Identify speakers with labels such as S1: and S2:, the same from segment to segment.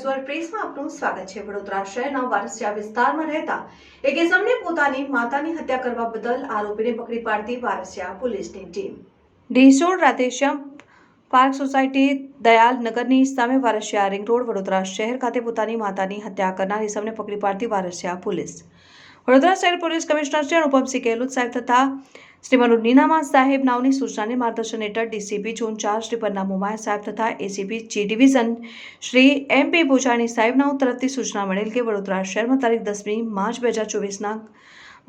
S1: એસવર પ્રેસમાં આપનું સ્વાગત છે। વડોદરા શહેરના વારસિયા વિસ્તારમાં રહેતા એક ઇસમને પોતાની માતાની હત્યા કરવા બદલ આરોપીને પકડી પાડતી વારસિયા પોલીસની ટીમ। ડીસોડ રાધેશ્યામ પાર્ક સોસાયટી દયાલ નગરની સામે વારસિયા રિંગ રોડ વડોદરા શહેર ખાતે પોતાની માતાની હત્યા કરનાર ઇસમને પકડી પાડતી વારસિયા પોલીસ। વડોદરા શહેર પોલીસ કમિશનર શ્રી અનુપમસિંહ ગેહલોત સાહેબ તથા શ્રીમતી નીનામા સાહેબ નાઓની સૂચનાને માર્ગદર્શન હેઠળ ડીસીપી ઝોન 4 શ્રી પન્ના મોમાયા સાહેબ તથા ACP G division Shri MP Bhujani સાહેબ નાઓ તરફથી સૂચના મળેલ કે વડોદરા શહેરમાં તારીખ 10મી માર્ચ 2024ના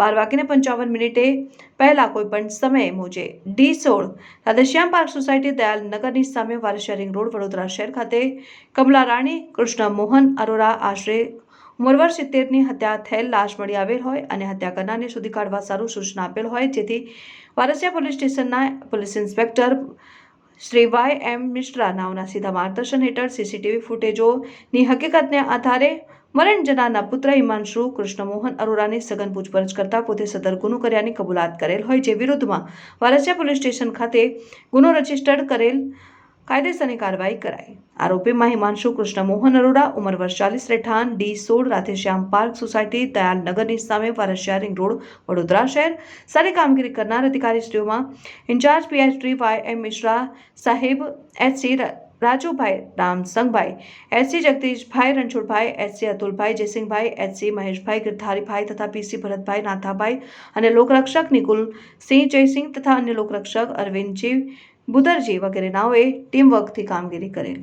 S1: 12:55 પહેલા કોઈપણ સમયે મોજે ડીસોડ રાધેશ્યામ પાર્ક સોસાયટી દયાલ નગરની સામે વારસિયા રિંગ રોડ વડોદરા શહેર ખાતે કમલા રાણી કૃષ્ણ મોહન અરોરા આશરે ઉંમર વર્ષ 70ની હત્યા થયેલ લાશ મળી આવેલ હોય અને હત્યા કરનારને શોધી કાઢવા સારું સૂચના આપેલ હોય, જેથી વારસિયા પોલીસ સ્ટેશનના પોલીસ ઇન્સ્પેક્ટર શ્રી વાય.એમ. મિશ્રા નાઓના સીધા માર્ગદર્શન હેઠળ સીસીટીવી ફૂટેજોની હકીકતને આધારે મરણ જનારના પુત્ર હિમાંશુ કૃષ્ણ મોહન અરોરાની સઘન પૂછપરછ કરતા પોતે સદર ગુનો કર્યાની કબૂલાત કરેલ હોય, જે વિરુદ્ધમાં વારસિયા પોલીસ સ્ટેશન ખાતે ગુનો રજીસ્ટર્ડ કરેલ કાયદેસરની કાર્યવાહી કરાઈ। આરોપીમાં હિમાંશુ કૃષ્ણ મોહન અરોરા ઉંમર વર્ષ 40 રહેઠાણ ડીસોડ રાધેશ્યામ પાર્ક સોસાયટી દયાલ નગરની સામે વારસિયા રિંગ રોડ વડોદરા શહેર સારી કામગીરી કરનાર અધિકારીશ્રીઓમાં ઇન્ચાર્જ પીએચડી વાય.એમ. મિશ્રા સાહેબ, એચસી રાજુભાઈ રામસંગભાઈ, એચસી જગદીશભાઈ રણછોડભાઈ, એચસી અતુલભાઈ જયસિંહભાઈ, એચસી મહેશભાઈ ગિરધારીભાઈ તથા પીસી ભરતભાઈ નાથાભાઈ અને લોકરક્ષક નિકુલ સિંહ જયસિંહ તથા અન્ય લોકરક્ષક અરવિંદજી બુદરજી વગેરે નાઓએ ટીમવર્કથી કામગીરી કરેલ।